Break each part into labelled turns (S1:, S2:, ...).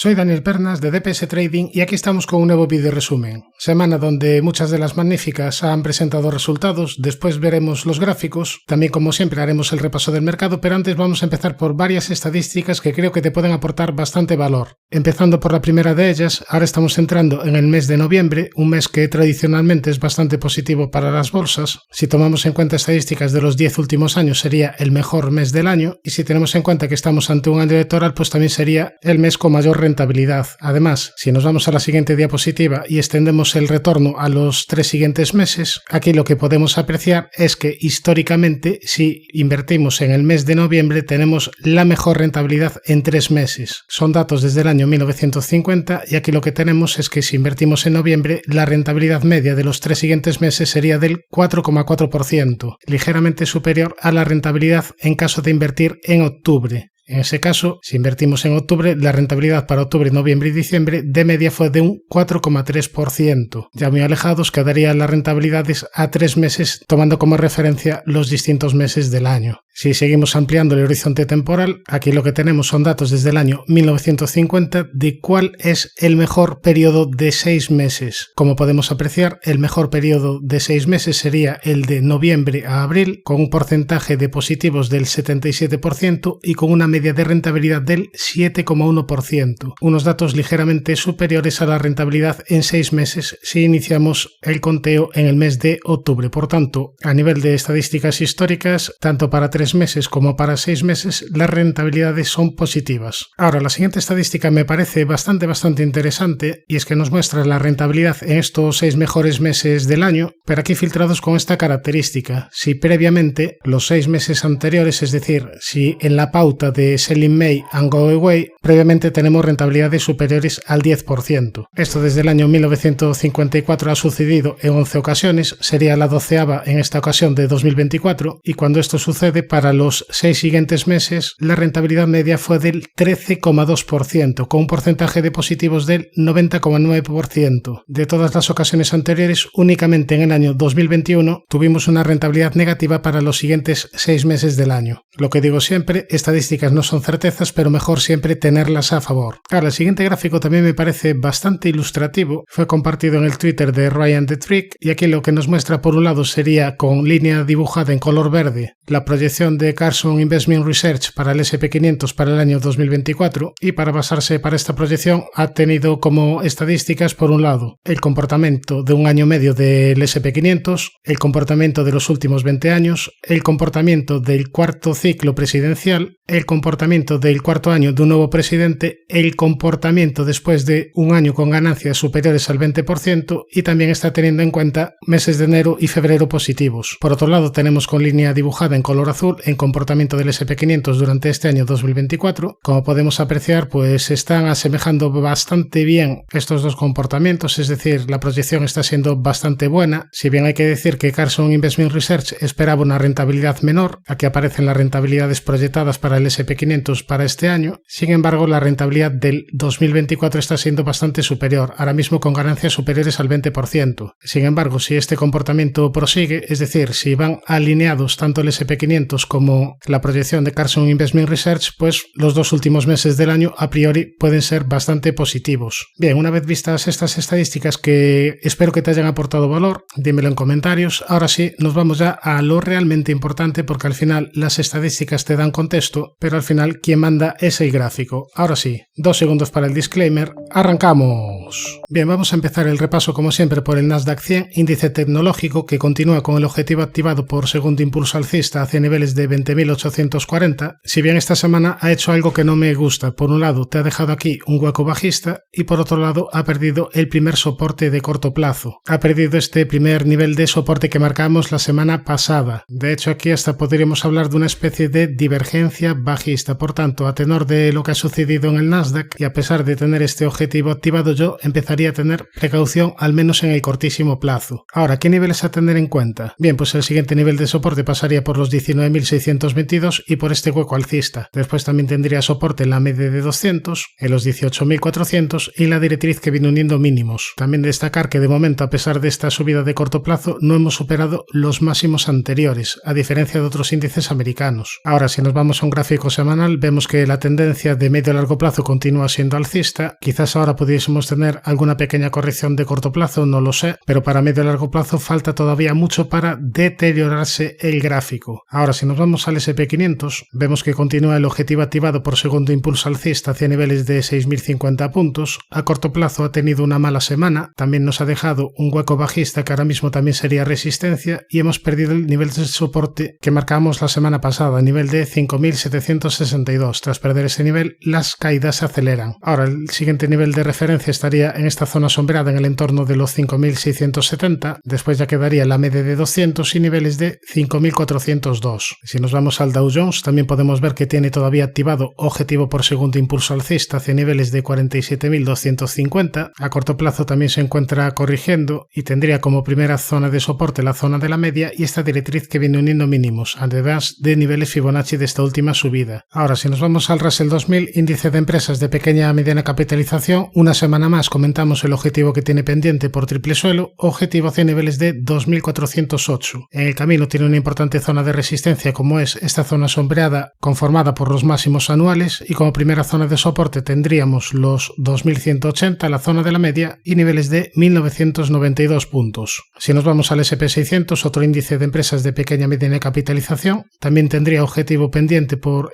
S1: Soy Daniel Pernas de DPS Trading y aquí estamos con un nuevo vídeo resumen. Semana donde muchas de las magníficas han presentado resultados, después veremos los gráficos, también como siempre haremos el repaso del mercado, pero antes vamos a empezar por varias estadísticas que creo que te pueden aportar bastante valor. Empezando por la primera de ellas, ahora estamos entrando en el mes de noviembre, un mes que tradicionalmente es bastante positivo para las bolsas. Si tomamos en cuenta estadísticas de los 10 últimos años sería el mejor mes del año y si tenemos en cuenta que estamos ante un año electoral pues también sería el mes con mayor rentabilidad. Además, si nos vamos a la siguiente diapositiva y extendemos el retorno a los 3 siguientes meses, aquí lo que podemos apreciar es que históricamente si invertimos en el mes de noviembre tenemos la mejor rentabilidad en 3 meses. Son datos desde el año 1950 y aquí lo que tenemos es que si invertimos en noviembre la rentabilidad media de los 3 siguientes meses sería del 4,4%, ligeramente superior a la rentabilidad en caso de invertir en octubre. En ese caso, si invertimos en octubre, la rentabilidad para octubre, noviembre y diciembre de media fue de un 4,3%. Ya muy alejados quedarían las rentabilidades a 3 meses, tomando como referencia los distintos meses del año. Si seguimos ampliando el horizonte temporal, aquí lo que tenemos son datos desde el año 1950 de cuál es el mejor periodo de 6 meses. Como podemos apreciar, el mejor periodo de 6 meses sería el de noviembre a abril, con un porcentaje de positivos del 77% y con una media de rentabilidad del 7,1%, unos datos ligeramente superiores a la rentabilidad en 6 meses si iniciamos el conteo en el mes de octubre. Por tanto, a nivel de estadísticas históricas, tanto para 3 meses como para 6 meses, las rentabilidades son positivas. Ahora, la siguiente estadística me parece bastante interesante y es que nos muestra la rentabilidad en estos 6 mejores meses del año, pero aquí filtrados con esta característica. Si previamente los 6 meses anteriores, es decir, si en la pauta de Sell in May and Go Away, previamente tenemos rentabilidades superiores al 10%. Esto desde el año 1954 ha sucedido en 11 ocasiones, sería la 12ª en esta ocasión de 2024, y cuando esto sucede, para los 6 siguientes meses, la rentabilidad media fue del 13,2%, con un porcentaje de positivos del 90,9%. De todas las ocasiones anteriores, únicamente en el año 2021 tuvimos una rentabilidad negativa para los siguientes 6 meses del año. Lo que digo siempre, estadísticas no son certezas, pero mejor siempre tenerlas a favor. Ahora, el siguiente gráfico también me parece bastante ilustrativo. Fue compartido en el Twitter de Ryan the Trick y aquí lo que nos muestra por un lado sería con línea dibujada en color verde la proyección de Carson Investment Research para el SP500 para el año 2024 y para basarse para esta proyección ha tenido como estadísticas por un lado el comportamiento de un año medio del SP500, el comportamiento de los últimos 20 años, el comportamiento del cuarto ciclo presidencial, el comportamiento del cuarto año de un nuevo presidente, el comportamiento después de un año con ganancias superiores al 20% y también está teniendo en cuenta meses de enero y febrero positivos. Por otro lado, tenemos con línea dibujada en color azul en comportamiento del SP500 durante este año 2024. Como podemos apreciar, pues se están asemejando bastante bien estos dos comportamientos, es decir, la proyección está siendo bastante buena. Si bien hay que decir que Carson Investment Research esperaba una rentabilidad menor, aquí aparecen las rentabilidades proyectadas para el SP500 para este año. Sin embargo, la rentabilidad del 2024 está siendo bastante superior, ahora mismo con ganancias superiores al 20%. Sin embargo, si este comportamiento prosigue, es decir, si van alineados tanto el SP500 como la proyección de Carson Investment Research, pues los 2 últimos meses del año a priori pueden ser bastante positivos. Bien, una vez vistas estas estadísticas que espero que te hayan aportado valor, dímelo en comentarios. Ahora sí, nos vamos ya a lo realmente importante porque al final las estadísticas te dan contexto, pero al final quien manda es el gráfico. Ahora sí, 2 segundos para el disclaimer. ¡Arrancamos! Bien, vamos a empezar el repaso como siempre por el Nasdaq 100, índice tecnológico que continúa con el objetivo activado por segundo impulso alcista hacia niveles de 20.840. Si bien esta semana ha hecho algo que no me gusta, por un lado te ha dejado aquí un hueco bajista y por otro lado ha perdido el primer soporte de corto plazo. Ha perdido este primer nivel de soporte que marcamos la semana pasada. De hecho, aquí hasta podríamos hablar de una especie de divergencia bajista. Por tanto, a tenor de lo que ha sucedido en el Nasdaq y a pesar de tener este objetivo activado, yo empezaría a tener precaución al menos en el cortísimo plazo. Ahora, ¿qué niveles a tener en cuenta? Bien, pues el siguiente nivel de soporte pasaría por los 19.622 y por este hueco alcista. Después también tendría soporte en la media de 200, en los 18.400 y la directriz que viene uniendo mínimos. También destacar que de momento, a pesar de esta subida de corto plazo, no hemos superado los máximos anteriores, a diferencia de otros índices americanos. Ahora, si nos vamos a un gráfico semanal, vemos que la tendencia de medio a largo plazo continúa siendo alcista. Quizás ahora pudiésemos tener alguna pequeña corrección de corto plazo, no lo sé, pero para medio a largo plazo falta todavía mucho para deteriorarse el gráfico. Ahora, si nos vamos al SP500, vemos que continúa el objetivo activado por segundo impulso alcista hacia niveles de 6.050 puntos. A corto plazo ha tenido una mala semana, también nos ha dejado un hueco bajista que ahora mismo también sería resistencia y hemos perdido el nivel de soporte que marcamos la semana pasada, a nivel de 5.762. Tras perder ese nivel, las caídas se aceleran. Ahora, el siguiente nivel de referencia estaría en esta zona sombreada en el entorno de los 5.670, después ya quedaría la media de 200 y niveles de 5.402. Si nos vamos al Dow Jones, también podemos ver que tiene todavía activado objetivo por segundo impulso alcista hacia niveles de 47.250. A corto plazo también se encuentra corrigiendo y tendría como primera zona de soporte la zona de la media y esta directriz que viene uniendo mínimos, además de niveles Fibonacci de esta última subida. Ahora, si nos vamos al Russell 2000, índice de empresas de pequeña a mediana capitalización, una semana más comentamos el objetivo que tiene pendiente por triple suelo, objetivo hacia niveles de 2.408. En el camino tiene una importante zona de resistencia como es esta zona sombreada conformada por los máximos anuales y como primera zona de soporte tendríamos los 2.180, la zona de la media y niveles de 1.992 puntos. Si nos vamos al SP600, otro índice de empresas de pequeña a mediana capitalización, también tendría objetivo pendiente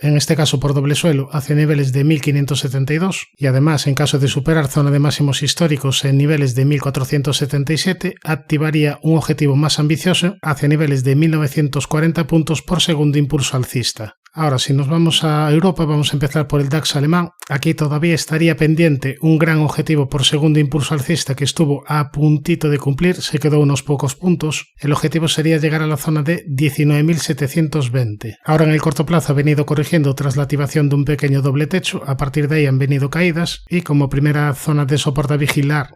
S1: en este caso por doble suelo hacia niveles de 1.572 y además en caso de superar zona de máximos históricos en niveles de 1.477 activaría un objetivo más ambicioso hacia niveles de 1.940 puntos por segundo impulso alcista. Ahora, si nos vamos a Europa, vamos a empezar por el DAX alemán. Aquí todavía estaría pendiente un gran objetivo por segundo impulso alcista que estuvo a puntito de cumplir, se quedó unos pocos puntos. El objetivo sería llegar a la zona de 19.720. Ahora en el corto plazo ha venido corrigiendo tras la activación de un pequeño doble techo, a partir de ahí han venido caídas y como primera zona de soporte a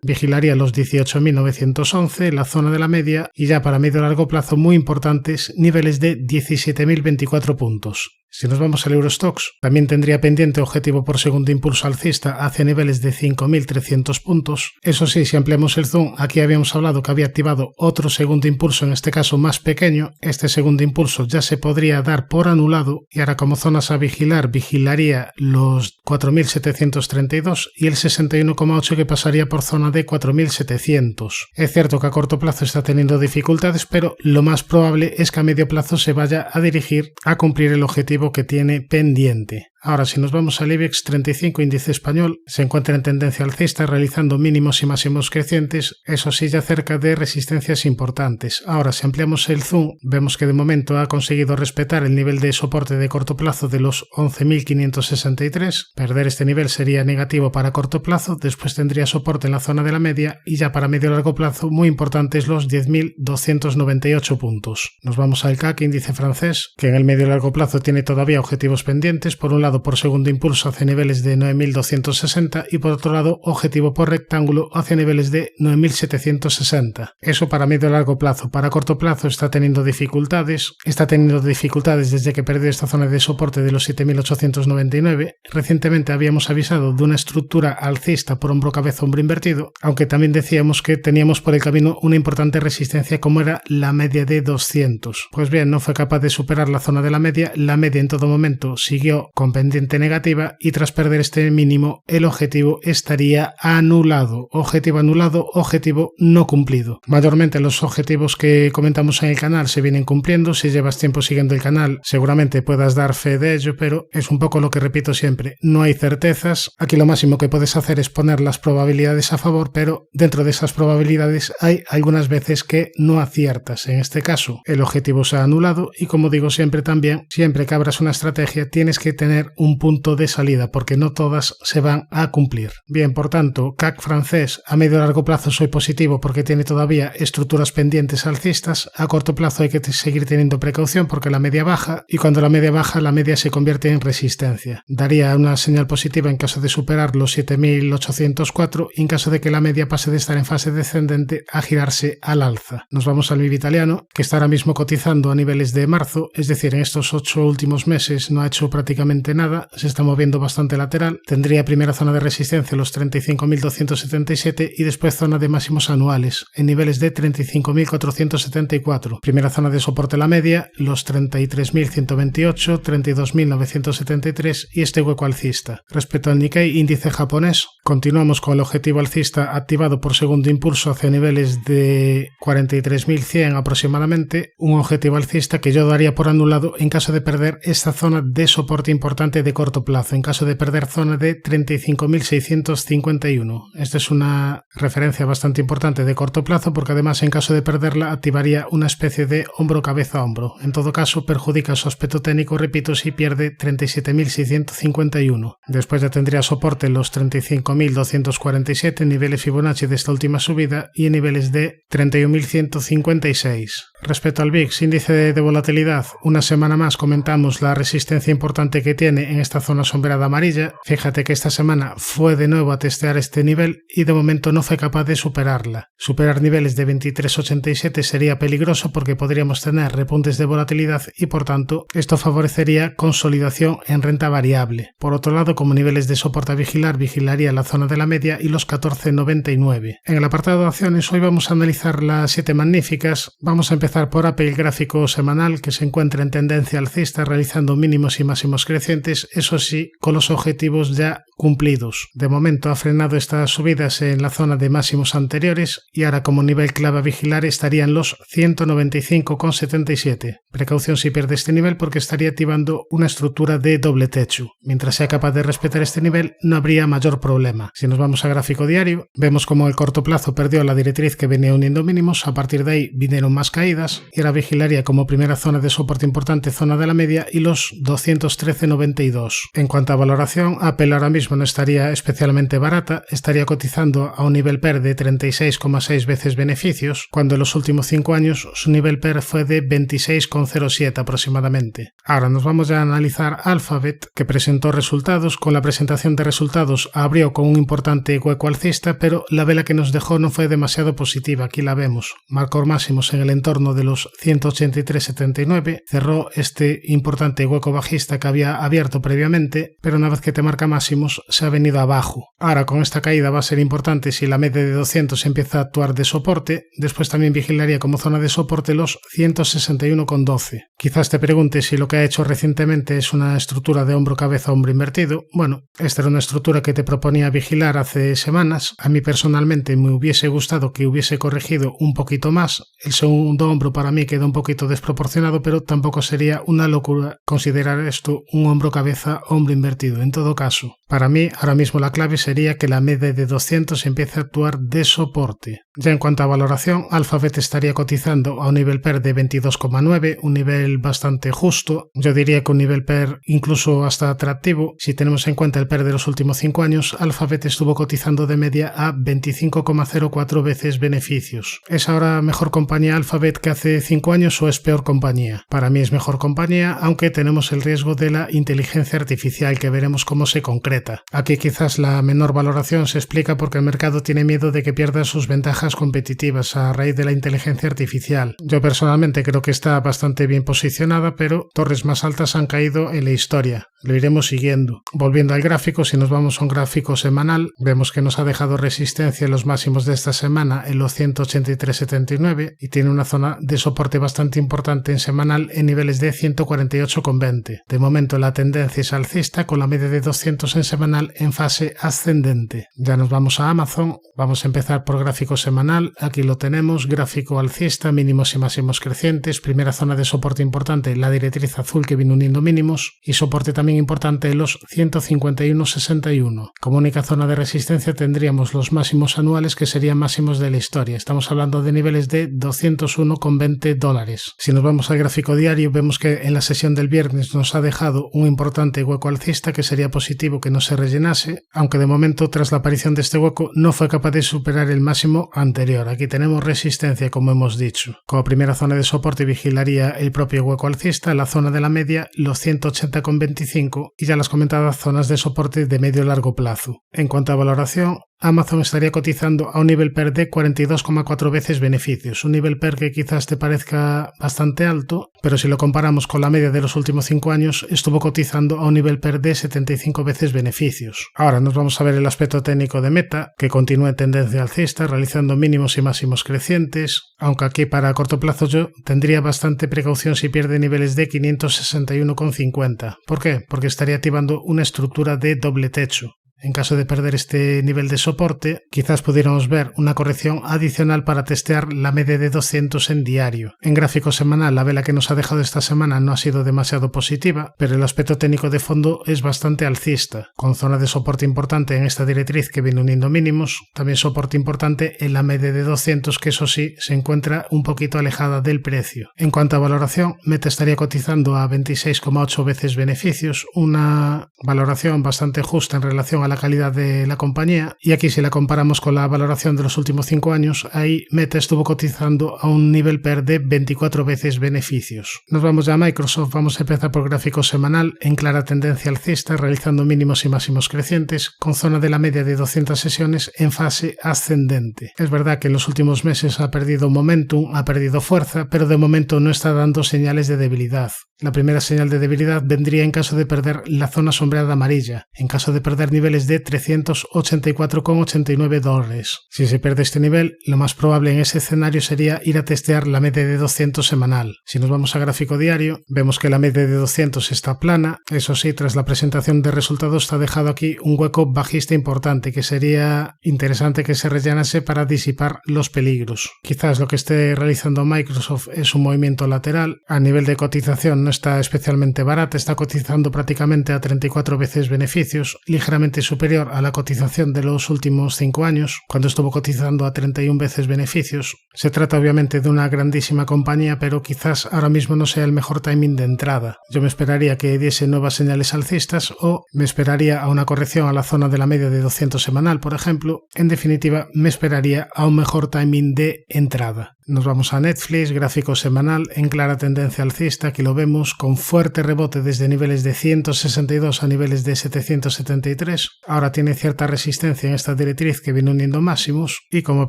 S1: vigilaría los 18.911, la zona de la media y ya para medio largo plazo muy importantes niveles de 17.024 puntos. Si nos vamos al Eurostoxx, también tendría pendiente objetivo por segundo impulso alcista hacia niveles de 5.300 puntos. Eso sí, si ampliamos el zoom, aquí habíamos hablado que había activado otro segundo impulso, en este caso más pequeño. Este segundo impulso ya se podría dar por anulado y ahora como zonas a vigilaría los 4.732 y el 61,8 que pasaría por zona de 4.700. Es cierto que a corto plazo está teniendo dificultades, pero lo más probable es que a medio plazo se vaya a dirigir a cumplir el objetivo que tiene pendiente. Ahora, si nos vamos al IBEX 35 índice español, se encuentra en tendencia alcista realizando mínimos y máximos crecientes, eso sí ya cerca de resistencias importantes. Ahora, si ampliamos el zoom, vemos que de momento ha conseguido respetar el nivel de soporte de corto plazo de los 11.563. Perder este nivel sería negativo para corto plazo, después tendría soporte en la zona de la media y ya para medio largo plazo muy importantes los 10.298 puntos. Nos vamos al CAC índice francés, que en el medio largo plazo tiene todavía objetivos pendientes, por un lado por segundo impulso hacia niveles de 9.260 y por otro lado objetivo por rectángulo hacia niveles de 9.760. Eso para medio a largo plazo. Para corto plazo está teniendo dificultades desde que perdió esta zona de soporte de los 7.899. Recientemente habíamos avisado de una estructura alcista por hombro cabeza hombro invertido, aunque también decíamos que teníamos por el camino una importante resistencia como era la media de 200. Pues bien, no fue capaz de superar la zona de la media en todo momento siguió con pendiente negativa y tras perder este mínimo el objetivo estaría anulado. Objetivo anulado, objetivo no cumplido. Mayormente los objetivos que comentamos en el canal se vienen cumpliendo. Si llevas tiempo siguiendo el canal seguramente puedas dar fe de ello, pero es un poco lo que repito siempre, no hay certezas. Aquí lo máximo que puedes hacer es poner las probabilidades a favor, pero dentro de esas probabilidades hay algunas veces que no aciertas. En este caso el objetivo se ha anulado y como digo siempre también, siempre que abras una estrategia tienes que tener ser un punto de salida, porque no todas se van a cumplir. Bien, por tanto, CAC francés a medio y largo plazo soy positivo porque tiene todavía estructuras pendientes alcistas. A corto plazo hay que seguir teniendo precaución porque la media baja, y cuando la media baja, la media se convierte en resistencia. Daría una señal positiva en caso de superar los 7.804 y en caso de que la media pase de estar en fase descendente a girarse al alza. Nos vamos al MIB italiano, que está ahora mismo cotizando a niveles de marzo, es decir, en estos 8 últimos meses no ha hecho prácticamente nada, se está moviendo bastante lateral. Tendría primera zona de resistencia los 35.277 y después zona de máximos anuales en niveles de 35.474. Primera zona de soporte la media, los 33.128, 32.973 y este hueco alcista. Respecto al Nikkei, índice japonés, continuamos con el objetivo alcista activado por segundo impulso hacia niveles de 43.100 aproximadamente, un objetivo alcista que yo daría por anulado en caso de perder esta zona de soporte importante de corto plazo, en caso de perder zona de 35.651. Esta es una referencia bastante importante de corto plazo porque además en caso de perderla activaría una especie de hombro cabeza a hombro. En todo caso perjudica su aspecto técnico, repito, si pierde 37.651. Después ya tendría soporte en los 35.247, niveles Fibonacci de esta última subida, y en niveles de 31.156. Respecto al VIX, índice de volatilidad, una semana más comentamos la resistencia importante que tiene en esta zona sombreada amarilla. Fíjate que esta semana fue de nuevo a testear este nivel y de momento no fue capaz de superarla. Superar niveles de 23.87 sería peligroso porque podríamos tener repuntes de volatilidad y por tanto esto favorecería consolidación en renta variable. Por otro lado, como niveles de soporte a vigilar, vigilaría la zona de la media y los 14.99. En el apartado de acciones hoy vamos a analizar las 7 magníficas. Vamos a empezar por Apple, gráfico semanal que se encuentra en tendencia alcista realizando mínimos y máximos crecientes, eso sí, con los objetivos ya cumplidos. De momento ha frenado estas subidas en la zona de máximos anteriores y ahora como nivel clave a vigilar estarían los 195,77. Precaución si pierde este nivel porque estaría activando una estructura de doble techo. Mientras sea capaz de respetar este nivel no habría mayor problema. Si nos vamos a gráfico diario, vemos como el corto plazo perdió la directriz que venía uniendo mínimos, a partir de ahí vinieron más caídas y ahora vigilaría como primera zona de soporte importante zona de la media y los 213,92. En cuanto a valoración, Apple ahora mismo no estaría especialmente barata, estaría cotizando a un nivel PER de 36,6 veces beneficios, cuando en los últimos 5 años su nivel PER fue de 26,07 aproximadamente. Ahora nos vamos ya a analizar Alphabet, que presentó resultados. Con la presentación de resultados abrió con un importante hueco alcista, pero la vela que nos dejó no fue demasiado positiva. Aquí la vemos, marcó máximos en el entorno de los 183,79, cerró este importante hueco bajista que había abierto previamente, pero una vez que te marca máximos se ha venido abajo. Ahora con esta caída va a ser importante si la media de 200 empieza a actuar de soporte. Después también vigilaría como zona de soporte los 161,12. Quizás te preguntes si lo que ha hecho recientemente es una estructura de hombro cabeza hombro invertido. Bueno, esta era una estructura que te proponía vigilar hace semanas. A mí personalmente me hubiese gustado que hubiese corregido un poquito más. El segundo hombro para mí queda un poquito desproporcionado, pero tampoco sería una locura considerar esto un hombro cabeza hombro invertido. En todo caso, para mí ahora mismo la clave sería que la media de 200 empiece a actuar de soporte. Ya en cuanto a valoración, Alphabet estaría cotizando a un nivel PER de 22,9, un nivel bastante justo. Yo diría que un nivel PER incluso hasta atractivo. Si tenemos en cuenta el PER de los últimos 5 años, Alphabet estuvo cotizando de media a 25,04 veces beneficios. ¿Es ahora mejor compañía Alphabet que hace 5 años o es peor compañía? Para mí es mejor compañía, aunque tenemos el riesgo de la inteligencia artificial que veremos cómo se concreta. Aquí quizás la menor valoración se explica porque el mercado tiene miedo de que pierda sus ventajas competitivas a raíz de la inteligencia artificial. Yo personalmente creo que está bastante bien posicionada, pero torres más altas han caído en la historia. Lo iremos siguiendo. Volviendo al gráfico, si nos vamos a un gráfico semanal, vemos que nos ha dejado resistencia en los máximos de esta semana en los 183,79 y tiene una zona de soporte bastante importante en semanal en niveles de 148,20. De momento la tendencia es alcista con la media de 200 en semanal en fase ascendente. Ya nos vamos a Amazon, vamos a empezar por gráfico semanal, aquí lo tenemos, gráfico alcista, mínimos y máximos crecientes, primera zona de soporte importante, la directriz azul que viene uniendo mínimos, y soporte también importante los 151.61. Como única zona de resistencia tendríamos los máximos anuales que serían máximos de la historia, estamos hablando de niveles de $201,20. Si nos vamos al gráfico diario vemos que en la sesión del viernes nos ha dejado un importante hueco alcista que sería positivo que no se rellenase, aunque de momento tras la aparición de este hueco no fue capaz de superar el máximo anterior. Aquí tenemos resistencia como hemos dicho. Como primera zona de soporte vigilaría el propio hueco alcista, la zona de la media, los 180,25 y ya las comentadas zonas de soporte de medio largo plazo. En cuanto a valoración, Amazon estaría cotizando a un nivel PER de 42,4 veces beneficios, un nivel PER que quizás te parezca bastante alto, pero si lo comparamos con la media de los últimos 5 años, estuvo cotizando a un nivel PER de 75 veces beneficios. Ahora nos vamos a ver el aspecto técnico de Meta, que continúa en tendencia alcista, realizando mínimos y máximos crecientes, aunque aquí para corto plazo yo tendría bastante precaución si pierde niveles de 561,50. ¿Por qué? Porque estaría activando una estructura de doble techo. En caso de perder este nivel de soporte, quizás pudiéramos ver una corrección adicional para testear la media de 200 en diario. En gráfico semanal, la vela que nos ha dejado esta semana no ha sido demasiado positiva, pero el aspecto técnico de fondo es bastante alcista, con zona de soporte importante en esta directriz que viene uniendo mínimos, también soporte importante en la media de 200 que eso sí se encuentra un poquito alejada del precio. En cuanto a valoración, Meta estaría cotizando a 26,8 veces beneficios, una valoración bastante justa en relación a la calidad de la compañía, y aquí si la comparamos con la valoración de los últimos 5 años, ahí Meta estuvo cotizando a un nivel PER de 24 veces beneficios. Nos vamos ya a Microsoft, vamos a empezar por gráfico semanal en clara tendencia alcista, realizando mínimos y máximos crecientes, con zona de la media de 200 sesiones en fase ascendente. Es verdad que en los últimos meses ha perdido momentum, ha perdido fuerza, pero de momento no está dando señales de debilidad. La primera señal de debilidad vendría en caso de perder la zona sombreada amarilla, en caso de perder niveles de $384,89. Si se pierde este nivel, lo más probable en ese escenario sería ir a testear la media de 200 semanal. Si nos vamos a gráfico diario, vemos que la media de 200 está plana, eso sí, tras la presentación de resultados está dejado aquí un hueco bajista importante que sería interesante que se rellenase para disipar los peligros. Quizás lo que esté realizando Microsoft es un movimiento lateral, a nivel de cotización no está especialmente barata, está cotizando prácticamente a 34 veces beneficios, ligeramente superior a la cotización de los últimos 5 años, cuando estuvo cotizando a 31 veces beneficios. Se trata obviamente de una grandísima compañía, pero quizás ahora mismo no sea el mejor timing de entrada. Yo me esperaría que diese nuevas señales alcistas o me esperaría a una corrección a la zona de la media de 200 semanal, por ejemplo. En definitiva, me esperaría a un mejor timing de entrada. Nos vamos a Netflix, gráfico semanal en clara tendencia alcista, aquí lo vemos con fuerte rebote desde niveles de 162 a niveles de 773. Ahora tiene cierta resistencia en esta directriz que viene uniendo máximos y como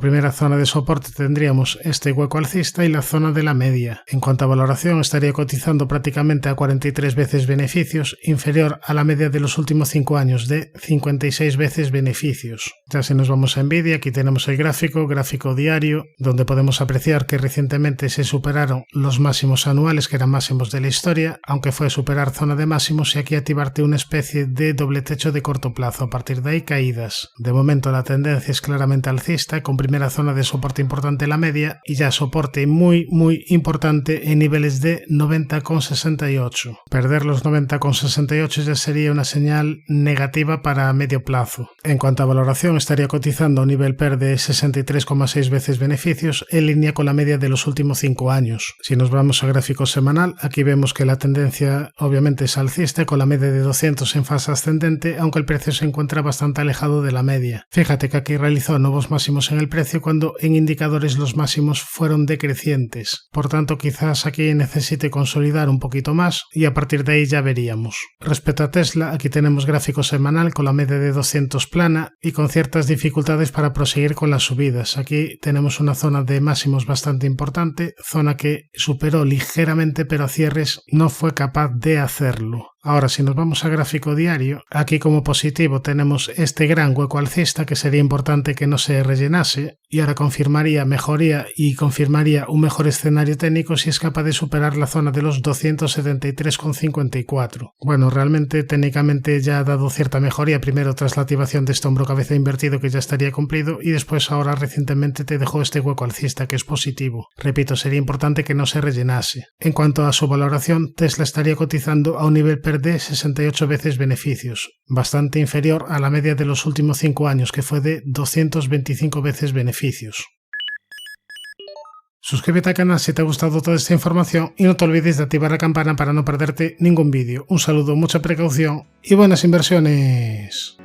S1: primera zona de soporte tendríamos este hueco alcista y la zona de la media. En cuanto a valoración estaría cotizando prácticamente a 43 veces beneficios, inferior a la media de los últimos 5 años de 56 veces beneficios. Ya si nos vamos a Nvidia, aquí tenemos el gráfico diario, donde podemos apreciar que recientemente se superaron los máximos anuales que eran máximos de la historia, aunque fue superar zona de máximos y aquí activarte una especie de doble techo de corto plazo, a partir de ahí caídas. De momento la tendencia es claramente alcista, con primera zona de soporte importante la media y ya soporte muy importante en niveles de 90,68. Perder los 90,68 ya sería una señal negativa para medio plazo. En cuanto a valoración estaría cotizando a un nivel PER de 63,6 veces beneficios en línea con la media de los últimos 5 años. Si nos vamos a gráfico semanal, aquí vemos que la tendencia obviamente es alcista con la media de 200 en fase ascendente, aunque el precio se encuentra bastante alejado de la media. Fíjate que aquí realizó nuevos máximos en el precio cuando en indicadores los máximos fueron decrecientes. Por tanto, quizás aquí necesite consolidar un poquito más y a partir de ahí ya veríamos. Respecto a Tesla, aquí tenemos gráfico semanal con la media de 200 plana y con ciertas dificultades para proseguir con las subidas. Aquí tenemos una zona de máximos bastante importante, zona que superó ligeramente pero a cierres no fue capaz de hacerlo. Ahora, si nos vamos a gráfico diario, aquí como positivo tenemos este gran hueco alcista que sería importante que no se rellenase y ahora confirmaría mejoría y confirmaría un mejor escenario técnico si es capaz de superar la zona de los 273,54. Bueno, realmente técnicamente ya ha dado cierta mejoría, primero tras la activación de este hombro cabeza invertido que ya estaría cumplido y después ahora recientemente te dejó este hueco alcista que es positivo. Repito, sería importante que no se rellenase. En cuanto a su valoración, Tesla estaría cotizando a un nivel de 68 veces beneficios, bastante inferior a la media de los últimos 5 años, que fue de 225 veces beneficios. Suscríbete al canal si te ha gustado toda esta información y no te olvides de activar la campana para no perderte ningún vídeo. Un saludo, mucha precaución y buenas inversiones.